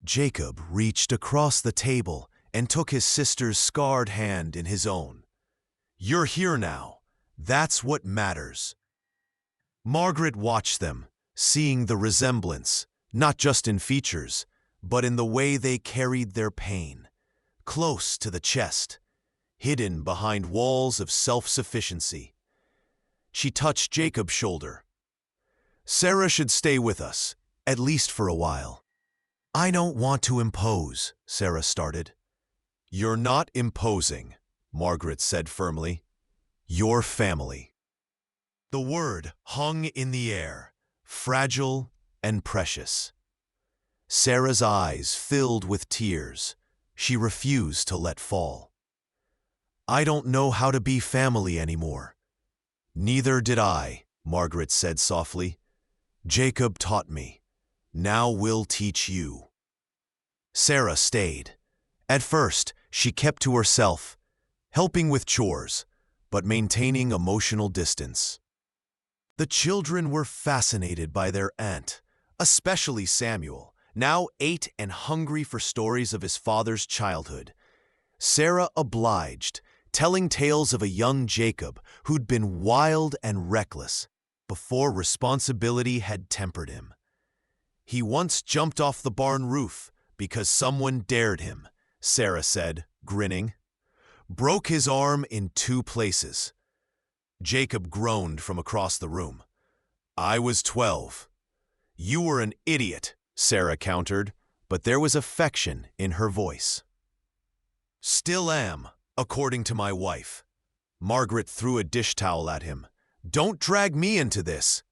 Jacob reached across the table and took his sister's scarred hand in his own. "You're here now. That's what matters." Margaret watched them, seeing the resemblance, not just in features, but in the way they carried their pain, close to the chest, hidden behind walls of self-sufficiency. She touched Jacob's shoulder. "Sarah should stay with us, at least for a while." "I don't want to impose," Sarah started. "You're not imposing," Margaret said firmly. "Your family." The word hung in the air, fragile and precious. Sarah's eyes filled with tears. She refused to let fall. "I don't know how to be family anymore." "Neither did I," Margaret said softly. "Jacob taught me. Now we'll teach you." Sarah stayed. At first, she kept to herself, helping with chores, but maintaining emotional distance. The children were fascinated by their aunt, especially Samuel, now 8 and hungry for stories of his father's childhood. Sarah obliged, telling tales of a young Jacob who'd been wild and reckless before responsibility had tempered him. "He once jumped off the barn roof because someone dared him," Sarah said, grinning. "Broke his arm in 2 places." Jacob groaned from across the room. "I was 12. "You were an idiot," Sarah countered, but there was affection in her voice. "Still am, according to my wife." Margaret threw a dish towel at him. "Don't drag me into this."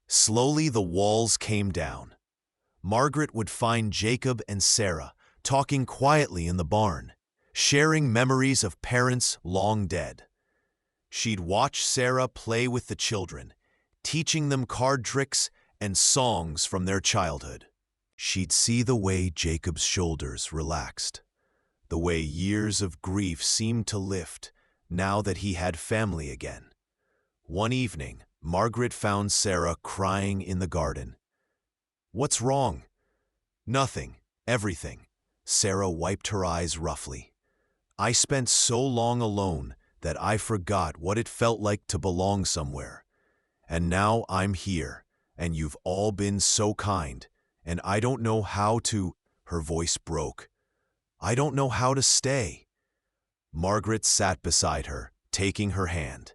Slowly the walls came down. Margaret would find Jacob and Sarah talking quietly in the barn, sharing memories of parents long dead. She'd watch Sarah play with the children, teaching them card tricks and songs from their childhood. She'd see the way Jacob's shoulders relaxed, the way years of grief seemed to lift now that he had family again. One evening, Margaret found Sarah crying in the garden. "What's wrong?" "Nothing, everything." Sarah wiped her eyes roughly. "I spent so long alone that I forgot what it felt like to belong somewhere. And now I'm here, and you've all been so kind, and I don't know how to—" Her voice broke. "I don't know how to stay." Margaret sat beside her, taking her hand.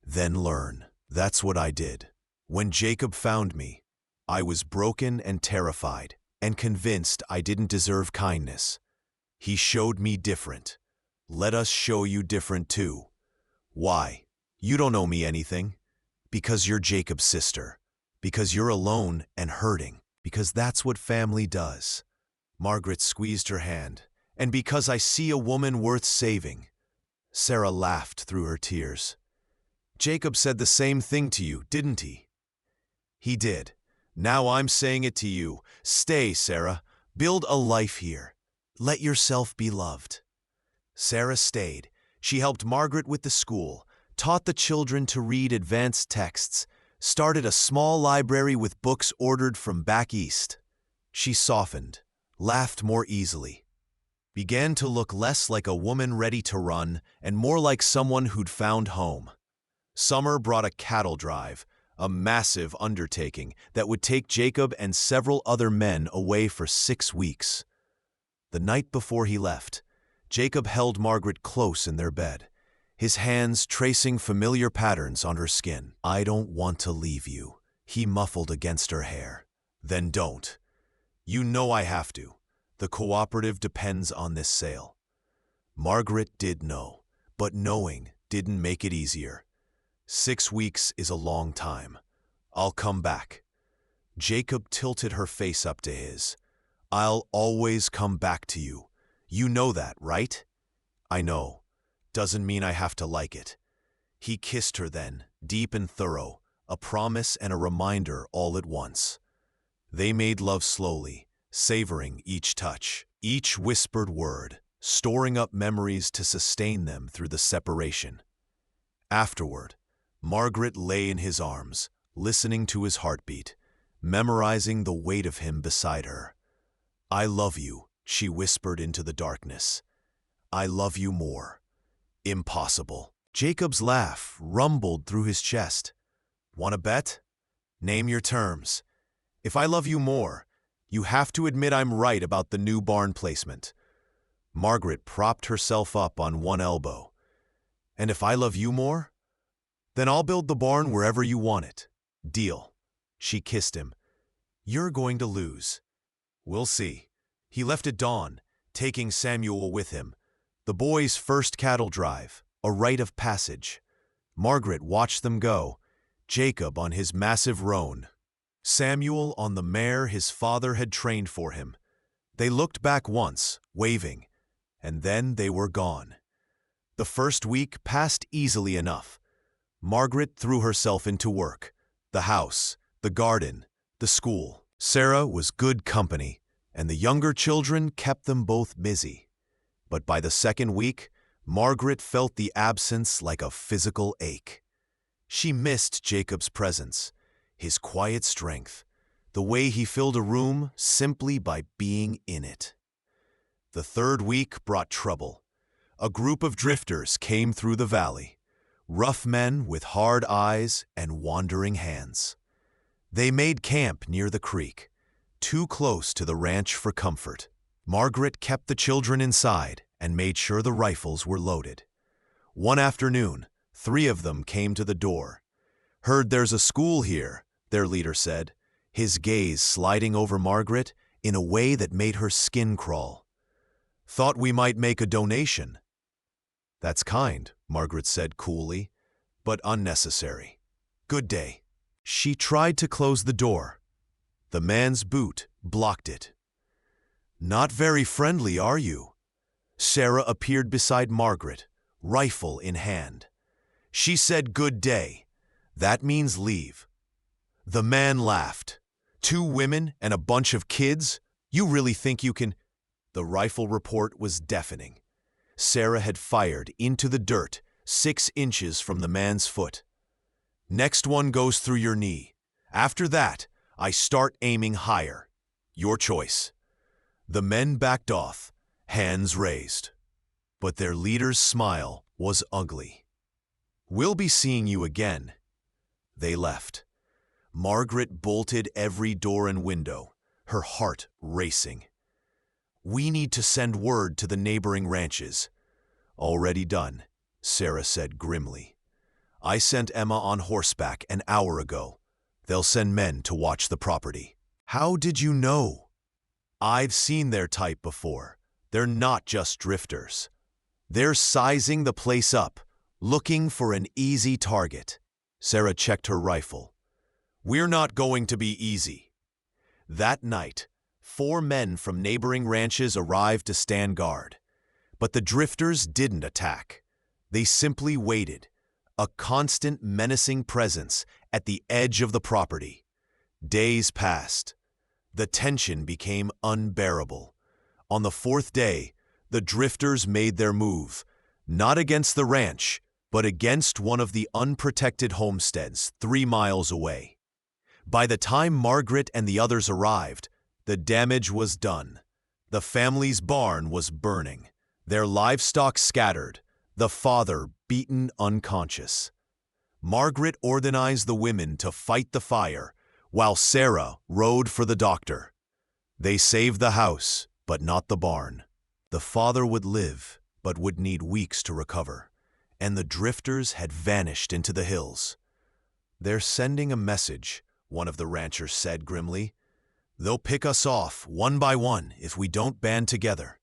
Then learn. That's what I did. When Jacob found me, I was broken and terrified, and convinced I didn't deserve kindness. He showed me different. Let us show you different too. Why? You don't owe me anything. Because you're Jacob's sister. Because you're alone and hurting. Because that's what family does. Margaret squeezed her hand. And because I see a woman worth saving. Sarah laughed through her tears. Jacob said the same thing to you, didn't he? He did. Now I'm saying it to you. Stay, Sarah. Build a life here. Let yourself be loved. Sarah stayed. She helped Margaret with the school, taught the children to read advanced texts, started a small library with books ordered from back east. She softened, laughed more easily, began to look less like a woman ready to run and more like someone who'd found home. Summer brought a cattle drive, a massive undertaking that would take Jacob and several other men away for 6 weeks. The night before he left, Jacob held Margaret close in their bed, his hands tracing familiar patterns on her skin. I don't want to leave you, he muffled against her hair. Then don't. You know I have to. The cooperative depends on this sale. Margaret did know, but knowing didn't make it easier. 6 weeks is a long time. I'll come back. Jacob tilted her face up to his. I'll always come back to you. You know that, right? I know. Doesn't mean I have to like it. He kissed her then, deep and thorough, a promise and a reminder all at once. They made love slowly, savoring each touch, each whispered word, storing up memories to sustain them through the separation. Afterward, Margaret lay in his arms, listening to his heartbeat, memorizing the weight of him beside her. I love you, she whispered into the darkness. I love you more. Impossible. Jacob's laugh rumbled through his chest. Want to bet? Name your terms. If I love you more, you have to admit I'm right about the new barn placement. Margaret propped herself up on one elbow. And if I love you more? Then I'll build the barn wherever you want it. Deal. She kissed him. You're going to lose. We'll see. He left at dawn, taking Samuel with him. The boys' first cattle drive, a rite of passage. Margaret watched them go, Jacob on his massive roan, Samuel on the mare his father had trained for him. They looked back once, waving, and then they were gone. The first week passed easily enough. Margaret threw herself into work, the house, the garden, the school. Sarah was good company, and the younger children kept them both busy. But by the second week, Margaret felt the absence like a physical ache. She missed Jacob's presence, his quiet strength, the way he filled a room simply by being in it. The third week brought trouble. A group of drifters came through the valley, rough men with hard eyes and wandering hands. They made camp near the creek, too close to the ranch for comfort. Margaret kept the children inside and made sure the rifles were loaded. One afternoon, 3 of them came to the door. Heard there's a school here, their leader said, his gaze sliding over Margaret in a way that made her skin crawl. Thought we might make a donation. That's kind, Margaret said coolly, but unnecessary. Good day. She tried to close the door. The man's boot blocked it. Not very friendly, are you? Sarah appeared beside Margaret, rifle in hand. She said good day. That means leave. The man laughed. 2 women and a bunch of kids? You really think you can? The rifle report was deafening. Sarah had fired into the dirt 6 inches from the man's foot. Next one goes through your knee. After that, I start aiming higher. Your choice. The men backed off, hands raised. But their leader's smile was ugly. We'll be seeing you again. They left. Margaret bolted every door and window, her heart racing. We need to send word to the neighboring ranches. Already done, Sarah said grimly. I sent Emma on horseback an hour ago. They'll send men to watch the property. How did you know? I've seen their type before. They're not just drifters. They're sizing the place up, looking for an easy target. Sarah checked her rifle. We're not going to be easy. That night, 4 men from neighboring ranches arrived to stand guard. But the drifters didn't attack. They simply waited, a constant menacing presence at the edge of the property. Days passed. The tension became unbearable. On the 4th day, the drifters made their move, not against the ranch, but against one of the unprotected homesteads 3 miles away. By the time Margaret and the others arrived, the damage was done. The family's barn was burning, their livestock scattered, the father beaten unconscious. Margaret organized the women to fight the fire, while Sarah rode for the doctor. They saved the house, but not the barn. The father would live, but would need weeks to recover, and the drifters had vanished into the hills. They're sending a message, one of the ranchers said grimly. They'll pick us off one by one if we don't band together.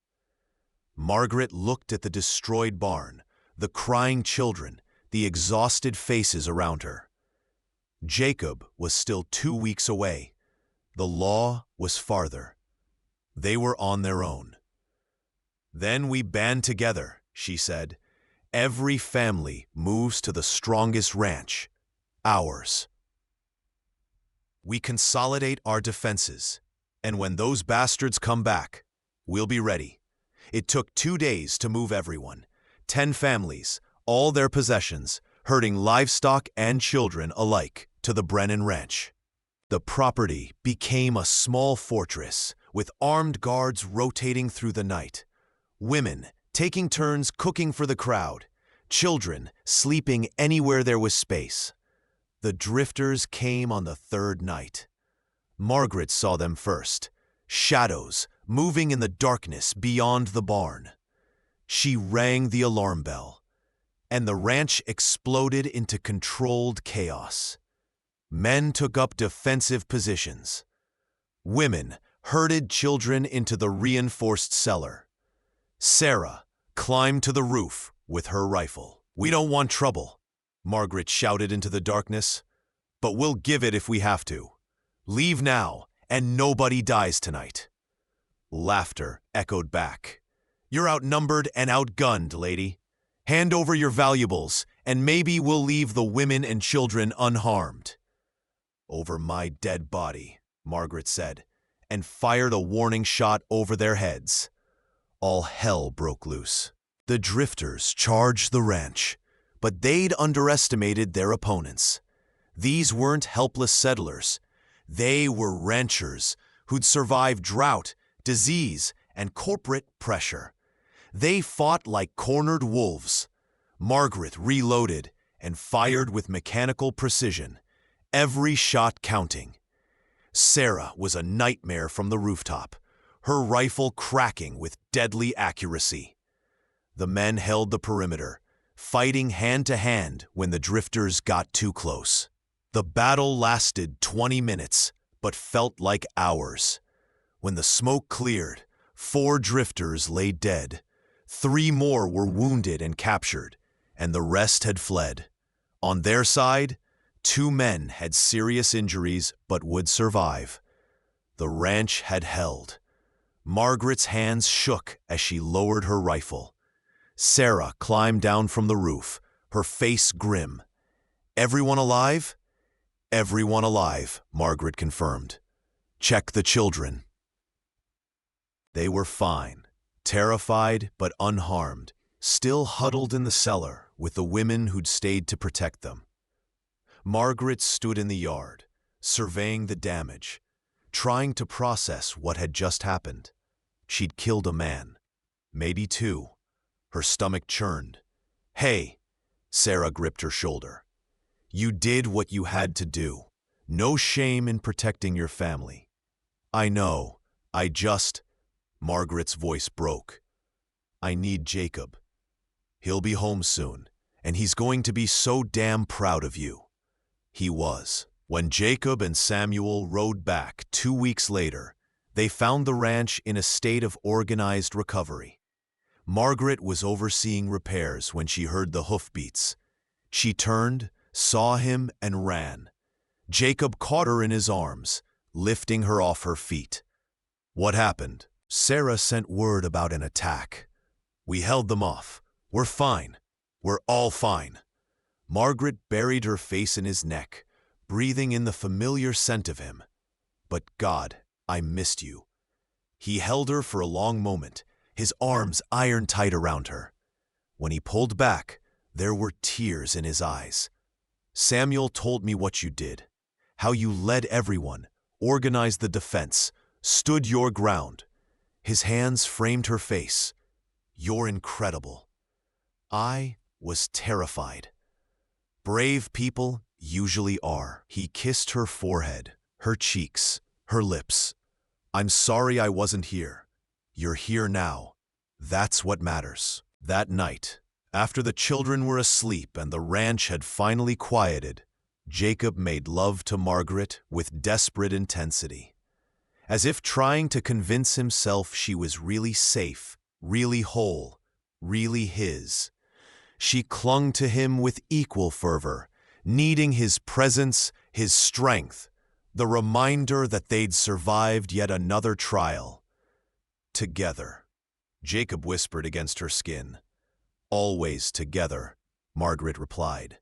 Margaret looked at the destroyed barn, the crying children, the exhausted faces around her. Jacob was still 2 weeks away. The law was farther. They were on their own. Then we band together, she said. Every family moves to the strongest ranch, ours. We consolidate our defenses, and when those bastards come back, we'll be ready. It took 2 days to move everyone, 10 families, all their possessions, herding livestock and children alike to the Brennan Ranch. The property became a small fortress with armed guards rotating through the night, women taking turns cooking for the crowd, children sleeping anywhere there was space. The drifters came on the 3rd night. Margaret saw them first, shadows moving in the darkness beyond the barn. She rang the alarm bell, and the ranch exploded into controlled chaos. Men took up defensive positions. Women herded children into the reinforced cellar. Sarah climbed to the roof with her rifle. We don't want trouble, Margaret shouted into the darkness, but we'll give it if we have to. Leave now, and nobody dies tonight. Laughter echoed back. You're outnumbered and outgunned, lady. Hand over your valuables, and maybe we'll leave the women and children unharmed. Over my dead body, Margaret said, and fired a warning shot over their heads. All hell broke loose. The drifters charged the ranch, but they'd underestimated their opponents. These weren't helpless settlers. They were ranchers who'd survived drought, disease, and corporate pressure. They fought like cornered wolves. Margaret reloaded and fired with mechanical precision, every shot counting. Sarah was a nightmare from the rooftop, her rifle cracking with deadly accuracy. The men held the perimeter, fighting hand to hand when the drifters got too close. The battle lasted 20 minutes, but felt like hours. When the smoke cleared, 4 drifters lay dead. 3 more were wounded and captured, and the rest had fled. On their side, 2 men had serious injuries but would survive. The ranch had held. Margaret's hands shook as she lowered her rifle. Sarah climbed down from the roof, her face grim. Everyone alive? Everyone alive, Margaret confirmed. Check the children. They were fine, terrified but unharmed, still huddled in the cellar with the women who'd stayed to protect them. Margaret stood in the yard, surveying the damage, trying to process what had just happened. She'd killed a man, maybe 2. Her stomach churned. Hey, Sarah gripped her shoulder. You did what you had to do. No shame in protecting your family. I know, Margaret's voice broke. I need Jacob. He'll be home soon, and he's going to be so damn proud of you." He was. When Jacob and Samuel rode back 2 weeks later, they found the ranch in a state of organized recovery. Margaret was overseeing repairs when she heard the hoofbeats. She turned, saw him, and ran. Jacob caught her in his arms, lifting her off her feet. "What happened?" "Sarah sent word about an attack. We held them off. We're fine. We're all fine." Margaret buried her face in his neck, breathing in the familiar scent of him. "But God, I missed you." He held her for a long moment, his arms iron-tight around her. When he pulled back, there were tears in his eyes. "Samuel told me what you did, how you led everyone, organized the defense, stood your ground." His hands framed her face. "You're incredible." I was terrified. Brave people usually are. He kissed her forehead, her cheeks, her lips. "I'm sorry I wasn't here. You're here now. That's what matters." That night, after the children were asleep and the ranch had finally quieted, Jacob made love to Margaret with desperate intensity, as if trying to convince himself she was really safe, really whole, really his. She clung to him with equal fervor, needing his presence, his strength, the reminder that they'd survived yet another trial. Together, Jacob whispered against her skin. "Always together," Margaret replied,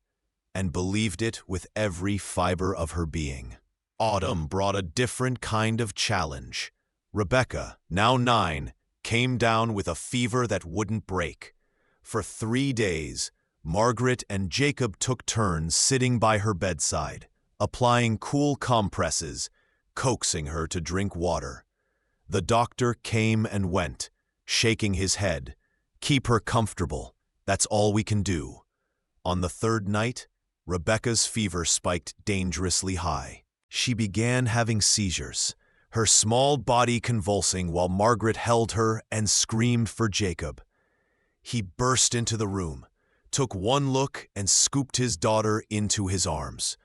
and believed it with every fiber of her being. Autumn brought a different kind of challenge. Rebecca, now 9, came down with a fever that wouldn't break. For 3 days, Margaret and Jacob took turns sitting by her bedside, applying cool compresses, coaxing her to drink water. The doctor came and went, shaking his head. "Keep her comfortable. That's all we can do." On the 3rd night, Rebecca's fever spiked dangerously high. She began having seizures, her small body convulsing while Margaret held her and screamed for Jacob. He burst into the room, took one look, and scooped his daughter into his arms.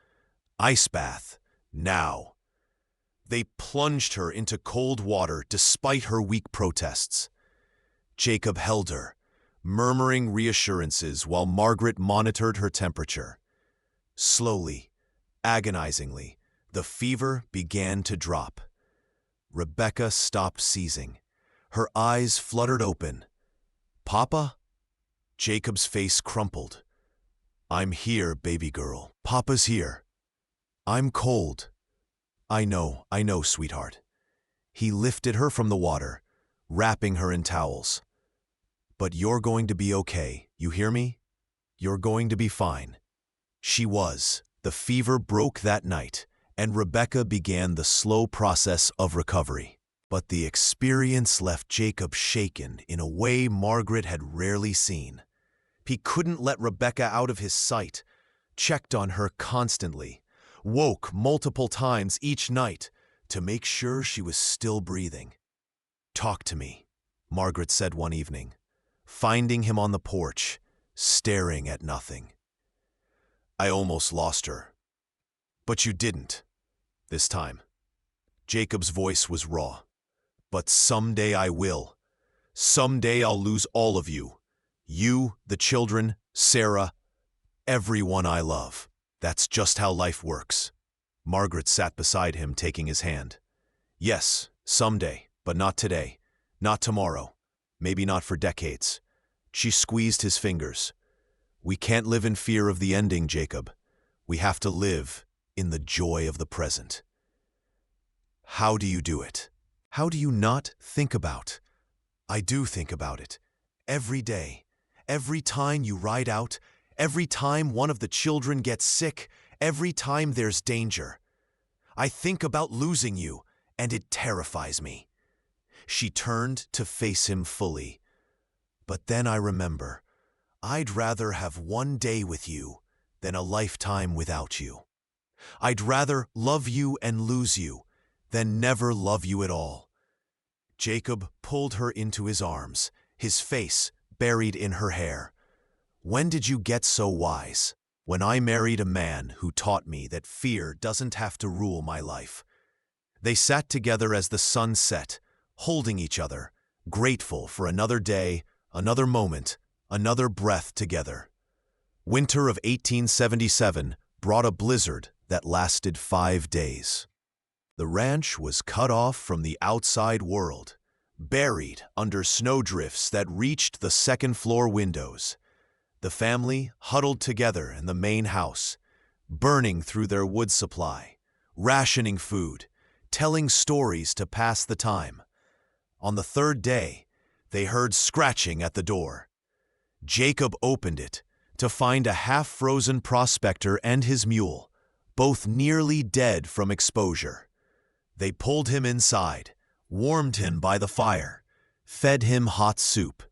"Ice bath, now." They plunged her into cold water despite her weak protests. Jacob held her, murmuring reassurances while Margaret monitored her temperature. Slowly, agonizingly, the fever began to drop. Rebecca stopped seizing. Her eyes fluttered open. "Papa?" Jacob's face crumpled. "I'm here, baby girl. Papa's here. I'm cold." I know, sweetheart." He lifted her from the water, wrapping her in towels. "But you're going to be okay, you hear me? You're going to be fine." She was. The fever broke that night, and Rebecca began the slow process of recovery. But the experience left Jacob shaken in a way Margaret had rarely seen. He couldn't let Rebecca out of his sight, checked on her constantly, woke multiple times each night to make sure she was still breathing. "Talk to me," Margaret said one evening, finding him on the porch, staring at nothing. "I almost lost her. But you didn't. This time." Jacob's voice was raw. "But someday I will. Someday I'll lose all of you. You, the children, Sarah, everyone I love. That's just how life works." Margaret sat beside him, taking his hand. "Yes, someday, but not today. Not tomorrow. Maybe not for decades." She squeezed his fingers. "We can't live in fear of the ending, Jacob. We have to live in the joy of the present." "How do you do it? How do you not think about?" "I do think about it. Every day. Every time you ride out. Every time one of the children gets sick. Every time there's danger. I think about losing you, and it terrifies me." She turned to face him fully. "But then I remember, I'd rather have one day with you than a lifetime without you. I'd rather love you and lose you than never love you at all." Jacob pulled her into his arms, his face buried in her hair. When did you get so wise? When I married a man who taught me that fear doesn't have to rule my life. They sat together as the sun set, holding each other, grateful for another day, another moment, another breath together. Winter of 1877 brought a blizzard that lasted 5 days. The ranch was cut off from the outside world, buried under snowdrifts that reached the second-floor windows. The family huddled together in the main house, burning through their wood supply, rationing food, telling stories to pass the time. On the third day, they heard scratching at the door. Jacob opened it to find a half-frozen prospector and his mule, both nearly dead from exposure. They pulled him inside, warmed him by the fire, fed him hot soup.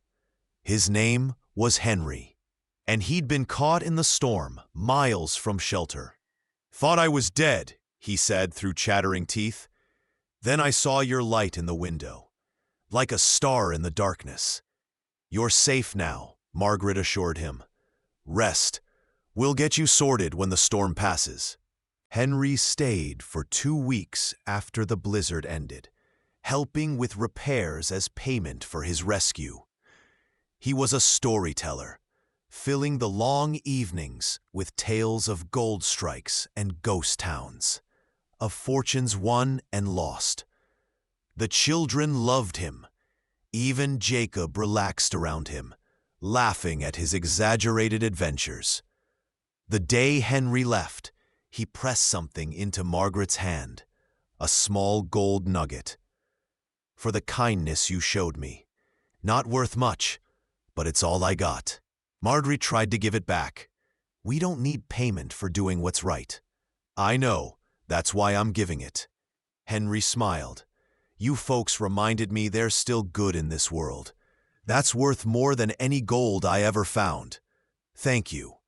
His name was Henry, and he'd been caught in the storm, miles from shelter. "Thought I was dead," he said through chattering teeth. "Then I saw your light in the window, like a star in the darkness." "You're safe now," Margaret assured him. "Rest. We'll get you sorted when the storm passes." Henry stayed for 2 weeks after the blizzard ended, helping with repairs as payment for his rescue. He was a storyteller, filling the long evenings with tales of gold strikes and ghost towns, of fortunes won and lost. The children loved him. Even Jacob relaxed around him, laughing at his exaggerated adventures. The day Henry left, he pressed something into Margaret's hand, a small gold nugget. "For the kindness you showed me. Not worth much, but it's all I got." Margaret tried to give it back. "We don't need payment for doing what's right." "I know, that's why I'm giving it." Henry smiled. "You folks reminded me there's still good in this world. That's worth more than any gold I ever found. Thank you."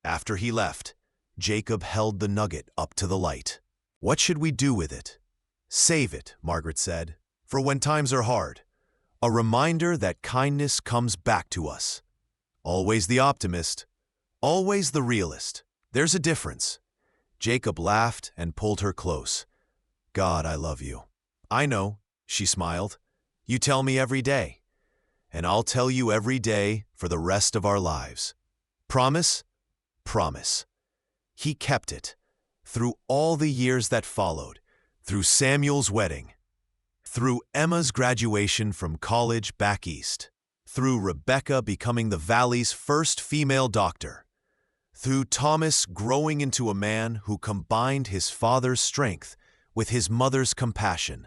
After he left, Jacob held the nugget up to the light. "What should we do with it?" "Save it," Margaret said, "for when times are hard. A reminder that kindness comes back to us. Always the optimist, always the realist. There's a difference." Jacob laughed and pulled her close. "God, I love you." "I know," she smiled. "You tell me every day. And I'll tell you every day for the rest of our lives. Promise?" "Promise." He kept it, through all the years that followed, through Samuel's wedding, through Emma's graduation from college back east, through Rebecca becoming the Valley's first female doctor, through Thomas growing into a man who combined his father's strength with his mother's compassion.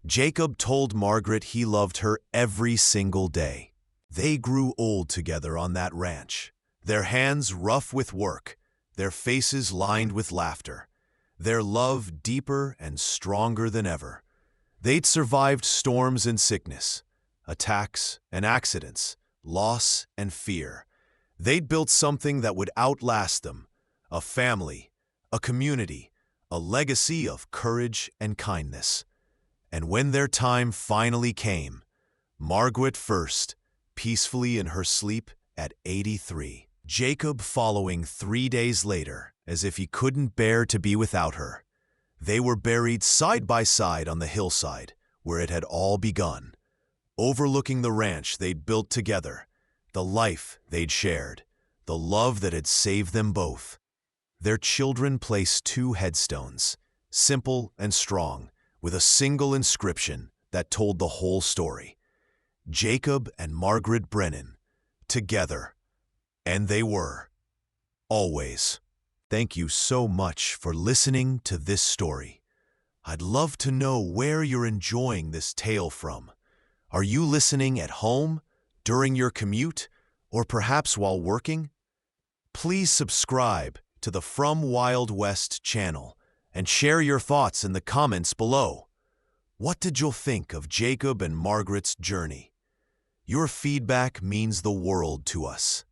Jacob told Margaret he loved her every single day. They grew old together on that ranch, their hands rough with work, their faces lined with laughter, their love deeper and stronger than ever. They'd survived storms and sickness, attacks and accidents, loss and fear. They'd built something that would outlast them, a family, a community, a legacy of courage and kindness. And when their time finally came, Margaret first, peacefully in her sleep at 83. Jacob following 3 days later, as if he couldn't bear to be without her. They were buried side by side on the hillside, where it had all begun, overlooking the ranch they'd built together, the life they'd shared, the love that had saved them both. Their children placed 2 headstones, simple and strong, with a single inscription that told the whole story. Jacob and Margaret Brennan, together. And they were. Always. Thank you so much for listening to this story. I'd love to know where you're enjoying this tale from. Are you listening at home, during your commute, or perhaps while working? Please subscribe to the From Wild West channel and share your thoughts in the comments below. What did you think of Jacob and Margaret's journey? Your feedback means the world to us.